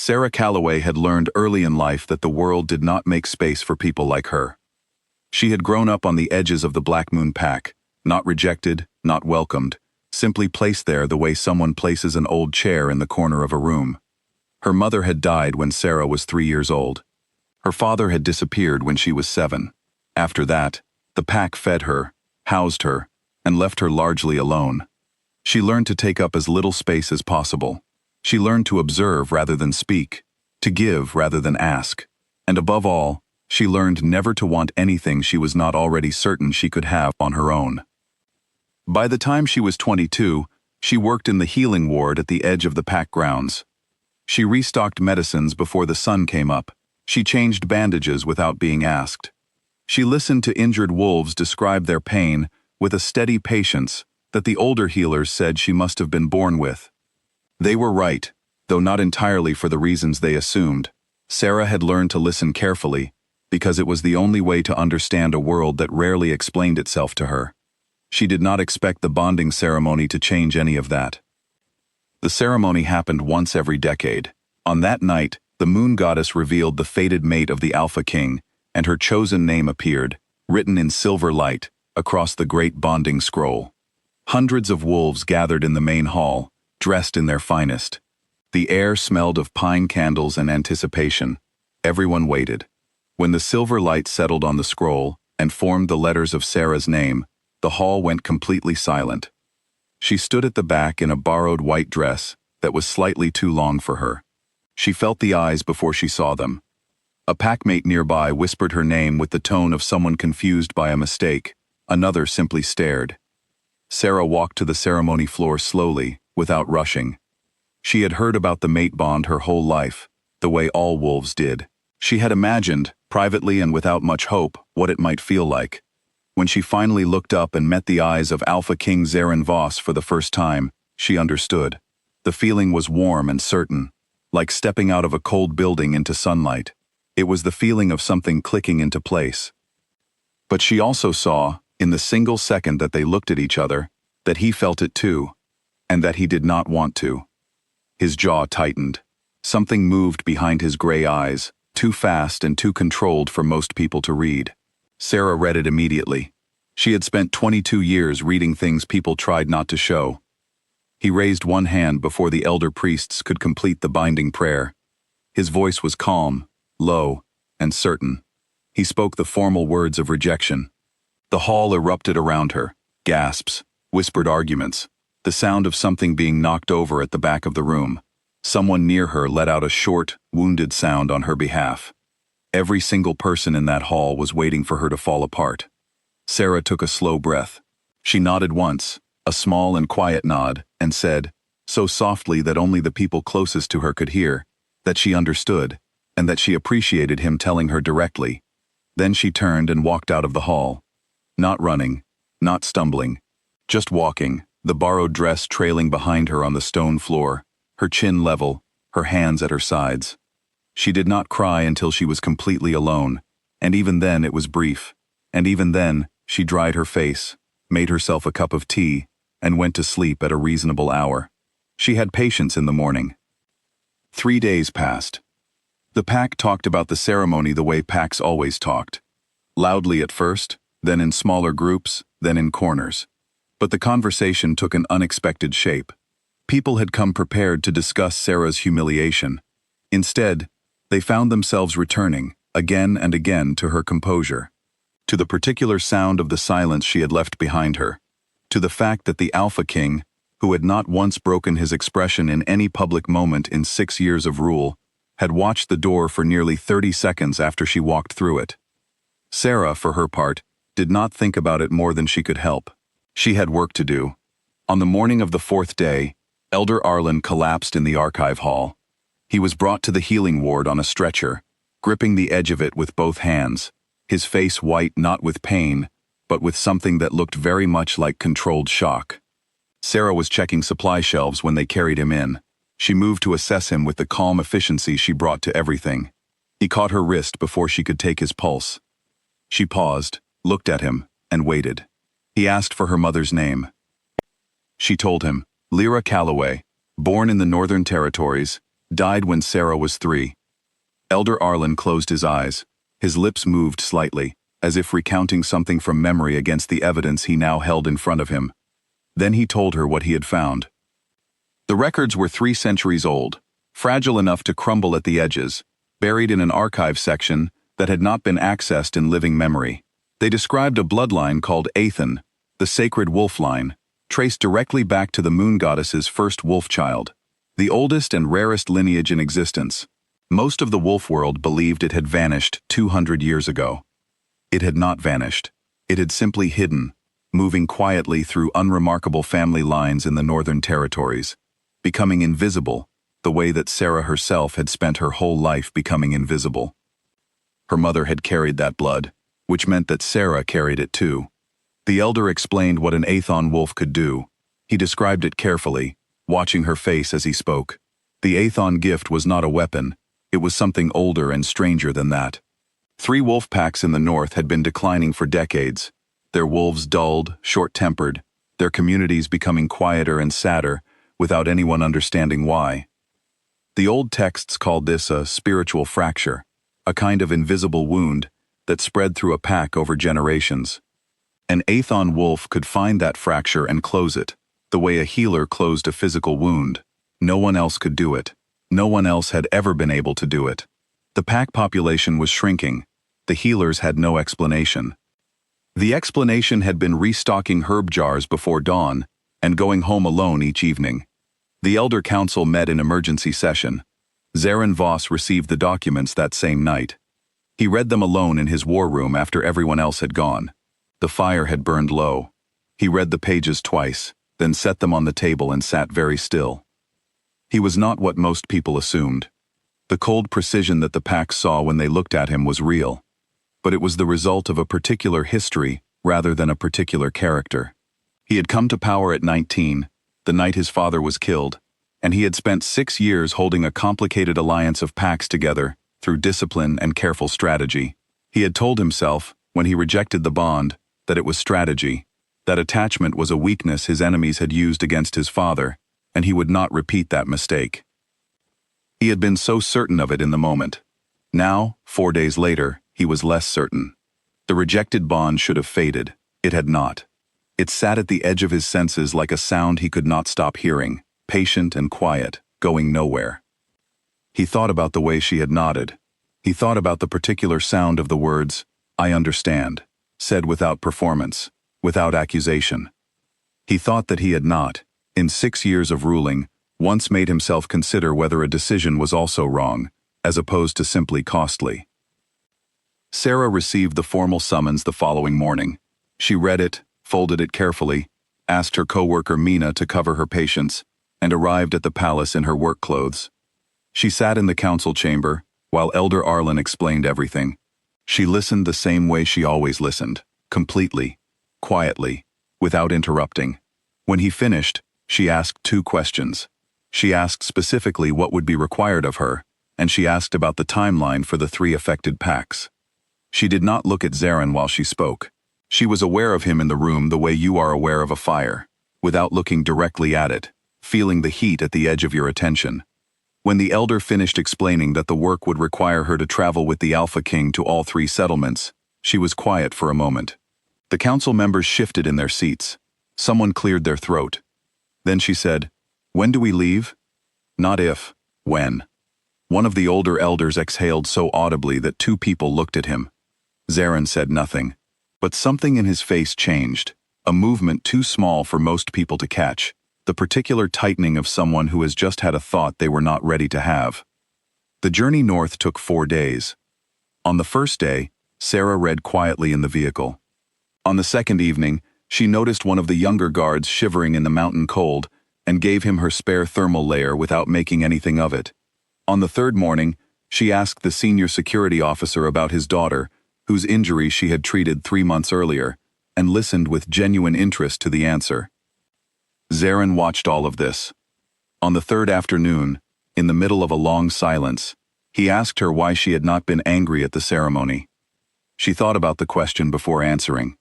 Sarah Calloway had learned early in life that the world did not make space for people like her. She had grown up on the edges of the Black Moon Pack, not rejected, not welcomed, simply placed there the way someone places an old chair in the corner of a room. Her mother had died when Sarah was 3 years old. Her father had disappeared when she was 7. After that, the pack fed her, housed her, and left her largely alone. She learned to take up as little space as possible. She learned to observe rather than speak, to give rather than ask, and above all, she learned never to want anything she was not already certain she could have on her own. By the time she was 22, she worked in the healing ward at the edge of the pack grounds. She restocked medicines before the sun came up. She changed bandages without being asked. She listened to injured wolves describe their pain with a steady patience that the older healers said she must have been born with. They were right, though not entirely for the reasons they assumed. Sarah had learned to listen carefully, because it was the only way to understand a world that rarely explained itself to her. She did not expect the bonding ceremony to change any of that. The ceremony happened once every decade. On that night, the moon goddess revealed the fated mate of the Alpha King, and her chosen name appeared, written in silver light, across the great bonding scroll. Hundreds of wolves gathered in the main hall, dressed in their finest. The air smelled of pine candles and anticipation. Everyone waited. When the silver light settled on the scroll and formed the letters of Sarah's name, the hall went completely silent. She stood at the back in a borrowed white dress that was slightly too long for her. She felt the eyes before she saw them. A packmate nearby whispered her name with the tone of someone confused by a mistake. Another simply stared. Sarah walked to the ceremony floor slowly, without rushing. She had heard about the mate bond her whole life, the way all wolves did. She had imagined, privately and without much hope, what it might feel like. When she finally looked up and met the eyes of Alpha King Zarin Voss for the first time, she understood. The feeling was warm and certain, like stepping out of a cold building into sunlight. It was the feeling of something clicking into place. But she also saw, in the single second that they looked at each other, that he felt it too, and that he did not want to. His jaw tightened. Something moved behind his gray eyes, too fast and too controlled for most people to read. Sarah read it immediately. She had spent 22 years reading things people tried not to show. He raised one hand before the elder priests could complete the binding prayer. His voice was calm, low, and certain. He spoke the formal words of rejection. The hall erupted around her, gasps, whispered arguments, the sound of something being knocked over at the back of the room. Someone near her let out a short, wounded sound on her behalf. Every single person in that hall was waiting for her to fall apart. Sarah took a slow breath. She nodded once, a small and quiet nod, and said, so softly that only the people closest to her could hear, that she understood, and that she appreciated him telling her directly. Then she turned and walked out of the hall. Not running, not stumbling, just walking, the borrowed dress trailing behind her on the stone floor, her chin level, her hands at her sides. She did not cry until she was completely alone, and even then it was brief, and even then she dried her face, made herself a cup of tea, and went to sleep at a reasonable hour. She had patience in the morning. 3 days passed. The pack talked about the ceremony the way packs always talked. Loudly at first, then in smaller groups, then in corners. But the conversation took an unexpected shape. People had come prepared to discuss Sarah's humiliation. Instead, they found themselves returning, again and again, to her composure, to the particular sound of the silence she had left behind her, to the fact that the Alpha King, who had not once broken his expression in any public moment in 6 years of rule, had watched the door for nearly 30 seconds after she walked through it. Sarah, for her part, did not think about it more than she could help. She had work to do. On the morning of the 4th day, Elder Arlen collapsed in the archive hall. He was brought to the healing ward on a stretcher, gripping the edge of it with both hands, his face white not with pain, but with something that looked very much like controlled shock. Sarah was checking supply shelves when they carried him in. She moved to assess him with the calm efficiency she brought to everything. He caught her wrist before she could take his pulse. She paused, looked at him, and waited. He asked for her mother's name. She told him, Lyra Calloway, born in the Northern Territories, Died when Sarah was 3. Elder Arlen closed his eyes. His lips moved slightly, as if recounting something from memory against the evidence he now held in front of him. Then he told her what he had found. The records were 3 centuries old, fragile enough to crumble at the edges, buried in an archive section that had not been accessed in living memory. They described a bloodline called Athen, the sacred wolf line, traced directly back to the moon goddess's first wolf child, the oldest and rarest lineage in existence. Most of the wolf world believed it had vanished 200 years ago. It had not vanished. It had simply hidden, moving quietly through unremarkable family lines in the Northern Territories, becoming invisible, the way that Sarah herself had spent her whole life becoming invisible. Her mother had carried that blood, which meant that Sarah carried it too. The elder explained what an Athon wolf could do. He described it carefully, watching her face as he spoke. The Athon gift was not a weapon. It was something older and stranger than that. 3 wolf packs in the north had been declining for decades, their wolves dulled, short-tempered, their communities becoming quieter and sadder, without anyone understanding why. The old texts called this a spiritual fracture, a kind of invisible wound that spread through a pack over generations. An Athon wolf could find that fracture and close it, the way a healer closed a physical wound. No one else could do it. No one else had ever been able to do it. The pack population was shrinking. The healers had no explanation. The explanation had been restocking herb jars before dawn and going home alone each evening. The Elder Council met in emergency session. Zarin Voss received the documents that same night. He read them alone in his war room after everyone else had gone. The fire had burned low. He read the pages twice, then set them on the table and sat very still. He was not what most people assumed. The cold precision that the pack saw when they looked at him was real, but it was the result of a particular history rather than a particular character. He had come to power at 19, the night his father was killed, and he had spent 6 years holding a complicated alliance of packs together through discipline and careful strategy. He had told himself, when he rejected the bond, that it was strategy, that attachment was a weakness his enemies had used against his father, and he would not repeat that mistake. He had been so certain of it in the moment. Now, 4 days later, he was less certain. The rejected bond should have faded. It had not. It sat at the edge of his senses like a sound he could not stop hearing, patient and quiet, going nowhere. He thought about the way she had nodded. He thought about the particular sound of the words, "I understand," said without performance, without accusation. He thought that he had not, in 6 years of ruling, once made himself consider whether a decision was also wrong, as opposed to simply costly. Sarah received the formal summons the following morning. She read it, folded it carefully, asked her co-worker Mina to cover her patients, and arrived at the palace in her work clothes. She sat in the council chamber, while Elder Arlen explained everything. She listened the same way she always listened, completely, quietly, without interrupting. When he finished, she asked 2 questions. She asked specifically what would be required of her, and she asked about the timeline for the 3 affected packs. She did not look at Zarin while she spoke. She was aware of him in the room the way you are aware of a fire, without looking directly at it, feeling the heat at the edge of your attention. When the elder finished explaining that the work would require her to travel with the Alpha King to all 3 settlements, she was quiet for a moment. The council members shifted in their seats. Someone cleared their throat. Then she said, "When do we leave?" Not if, when. One of the older elders exhaled so audibly that 2 people looked at him. Zarin said nothing, but something in his face changed, a movement too small for most people to catch, the particular tightening of someone who has just had a thought they were not ready to have. The journey north took 4 days. On the first day, Sarah read quietly in the vehicle. On the second evening, she noticed one of the younger guards shivering in the mountain cold and gave him her spare thermal layer without making anything of it. On the third morning, she asked the senior security officer about his daughter, whose injury she had treated 3 months earlier, and listened with genuine interest to the answer. Zarin watched all of this. On the third afternoon, in the middle of a long silence, he asked her why she had not been angry at the ceremony. She thought about the question before answering.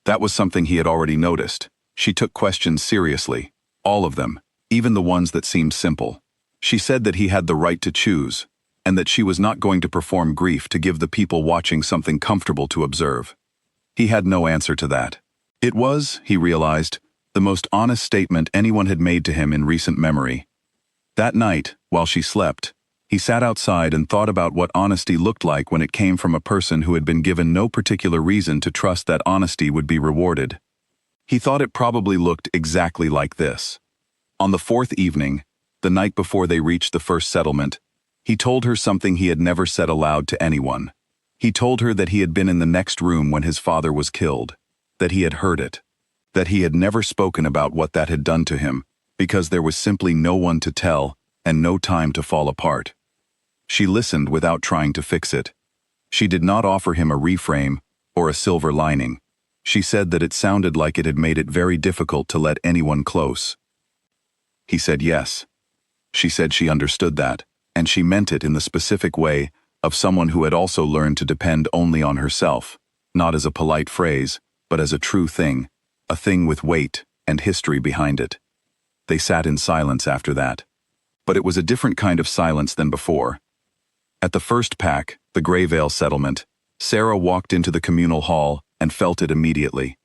That was something he had already noticed. She took questions seriously, all of them, even the ones that seemed simple. She said that he had the right to choose, and that she was not going to perform grief to give the people watching something comfortable to observe. He had no answer to that. It was, he realized, the most honest statement anyone had made to him in recent memory. That night, while she slept, he sat outside and thought about what honesty looked like when it came from a person who had been given no particular reason to trust that honesty would be rewarded. He thought it probably looked exactly like this. On the fourth evening, the night before they reached the first settlement, he told her something he had never said aloud to anyone. He told her that he had been in the next room when his father was killed, that he had heard it, that he had never spoken about what that had done to him, because there was simply no one to tell and no time to fall apart. She listened without trying to fix it. She did not offer him a reframe or a silver lining. She said that it sounded like it had made it very difficult to let anyone close. He said yes. She said she understood that, and she meant it in the specific way of someone who had also learned to depend only on herself, not as a polite phrase, but as a true thing, a thing with weight and history behind it. They sat in silence after that. But it was a different kind of silence than before. At the first pack, the Greyvale settlement, Sarah walked into the communal hall and felt it immediately.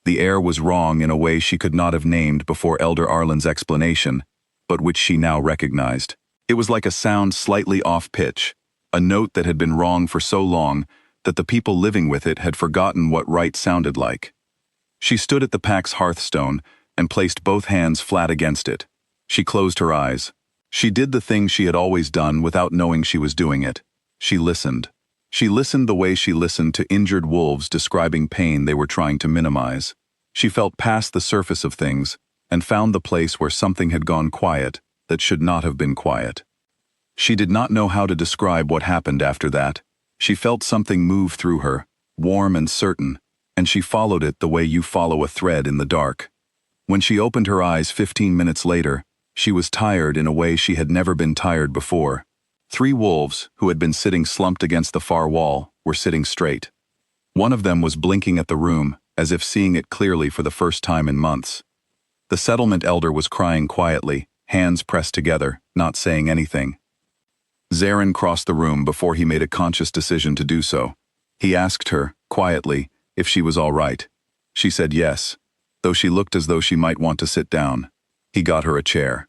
The air was wrong in a way she could not have named before Elder Arlen's explanation, but which she now recognized. It was like a sound slightly off pitch, a note that had been wrong for so long that the people living with it had forgotten what right sounded like. She stood at the pack's hearthstone and placed both hands flat against it. She closed her eyes. She did the thing she had always done without knowing she was doing it. She listened. She listened the way she listened to injured wolves describing pain they were trying to minimize. She felt past the surface of things and found the place where something had gone quiet that should not have been quiet. She did not know how to describe what happened after that. She felt something move through her, warm and certain, and she followed it the way you follow a thread in the dark. When she opened her eyes 15 minutes later, she was tired in a way she had never been tired before. 3 wolves, who had been sitting slumped against the far wall, were sitting straight. One of them was blinking at the room, as if seeing it clearly for the first time in months. The settlement elder was crying quietly, hands pressed together, not saying anything. Zarin crossed the room before he made a conscious decision to do so. He asked her, quietly, if she was all right. She said yes, though she looked as though she might want to sit down. He got her a chair.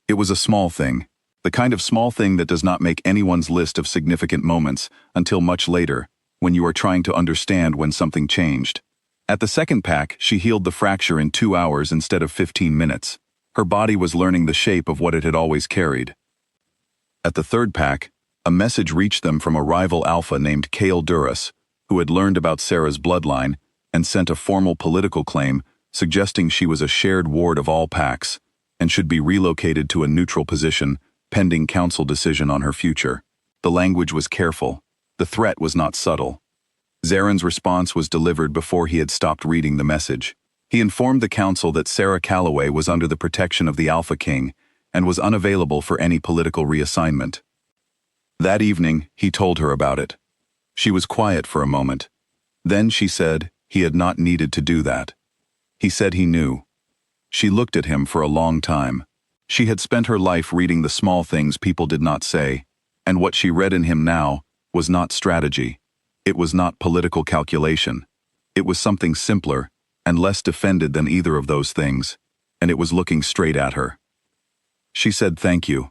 It was a small thing, the kind of small thing that does not make anyone's list of significant moments until much later, when you are trying to understand when something changed. At the second pack, she healed the fracture in 2 hours instead of 15 minutes. Her body was learning the shape of what it had always carried. At the third pack, a message reached them from a rival alpha named Kale Duras, who had learned about Sarah's bloodline and sent a formal political claim suggesting she was a shared ward of all packs and should be relocated to a neutral position pending council decision on her future. The language was careful. The threat was not subtle. Zarin's response was delivered before he had stopped reading the message. He informed the council that Sarah Calloway was under the protection of the Alpha King and was unavailable for any political reassignment. That evening, he told her about it. She was quiet for a moment. Then she said he had not needed to do that. He said he knew. She looked at him for a long time. She had spent her life reading the small things people did not say, and what she read in him now was not strategy. It was not political calculation. It was something simpler and less defended than either of those things, and it was looking straight at her. She said thank you.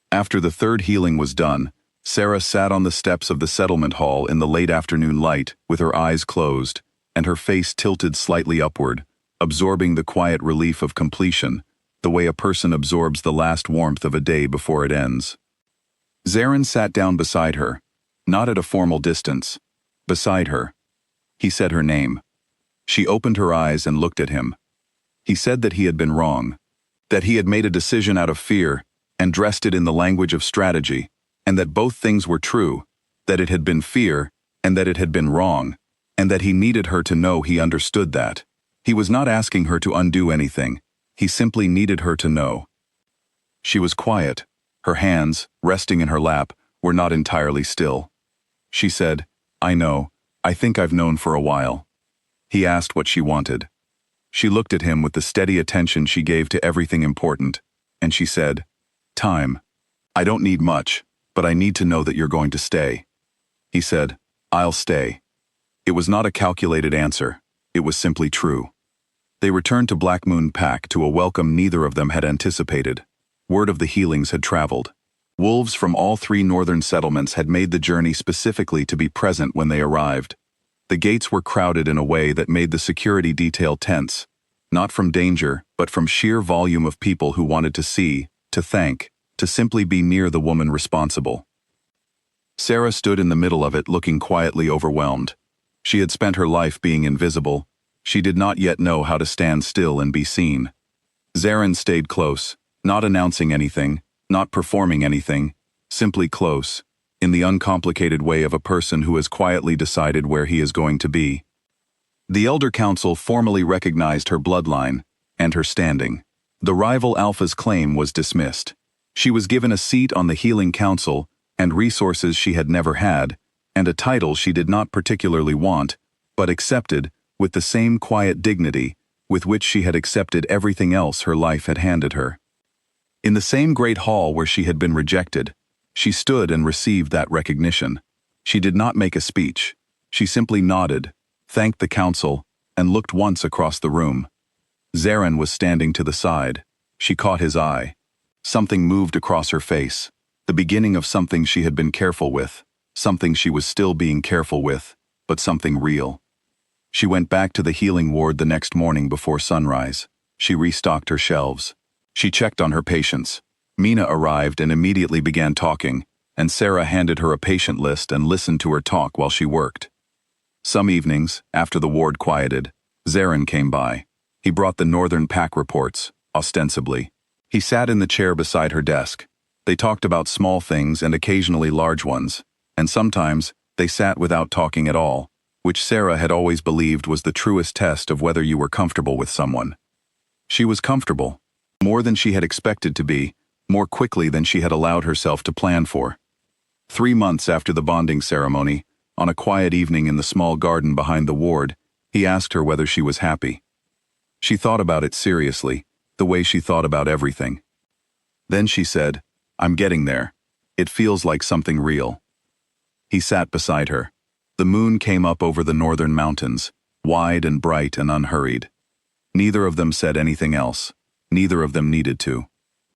After the third healing was done, Sarah sat on the steps of the settlement hall in the late afternoon light with her eyes closed and her face tilted slightly upward, absorbing the quiet relief of completion, the way a person absorbs the last warmth of a day before it ends. Zarin sat down beside her, not at a formal distance. Beside her. He said her name. She opened her eyes and looked at him. He said that he had been wrong, that he had made a decision out of fear and dressed it in the language of strategy, and that both things were true, that it had been fear and that it had been wrong, and that he needed her to know he understood that. He was not asking her to undo anything. He simply needed her to know. She was quiet. Her hands, resting in her lap, were not entirely still. She said, I know. I think I've known for a while. He asked what she wanted. She looked at him with the steady attention she gave to everything important, and she said, Time. I don't need much, but I need to know that you're going to stay. He said, I'll stay. It was not a calculated answer. It was simply true. They returned to Black Moon Pack to a welcome neither of them had anticipated. Word of the healings had traveled. Wolves from all 3 northern settlements had made the journey specifically to be present when they arrived. The gates were crowded in a way that made the security detail tense, not from danger, but from sheer volume of people who wanted to see, to thank, to simply be near the woman responsible. Sarah stood in the middle of it looking quietly overwhelmed. She had spent her life being invisible. She did not yet know how to stand still and be seen. Zarin stayed close, not announcing anything, not performing anything, simply close, in the uncomplicated way of a person who has quietly decided where he is going to be. The Elder Council formally recognized her bloodline and her standing. The rival Alpha's claim was dismissed. She was given a seat on the Healing Council and resources she had never had, and a title she did not particularly want, but accepted with the same quiet dignity with which she had accepted everything else her life had handed her. In the same great hall where she had been rejected, she stood and received that recognition. She did not make a speech. She simply nodded, thanked the council, and looked once across the room. Zarin was standing to the side. She caught his eye. Something moved across her face, the beginning of something she had been careful with, something she was still being careful with, but something real. She went back to the healing ward the next morning before sunrise. She restocked her shelves. She checked on her patients. Mina arrived and immediately began talking, and Sarah handed her a patient list and listened to her talk while she worked. Some evenings, after the ward quieted, Zarin came by. He brought the Northern Pack reports, ostensibly. He sat in the chair beside her desk. They talked about small things and occasionally large ones, and sometimes they sat without talking at all, which Sarah had always believed was the truest test of whether you were comfortable with someone. She was comfortable, more than she had expected to be, more quickly than she had allowed herself to plan for. 3 months after the bonding ceremony, on a quiet evening in the small garden behind the ward, he asked her whether she was happy. She thought about it seriously, the way she thought about everything. Then she said, I'm getting there. It feels like something real. He sat beside her. The moon came up over the northern mountains, wide and bright and unhurried. Neither of them said anything else. Neither of them needed to.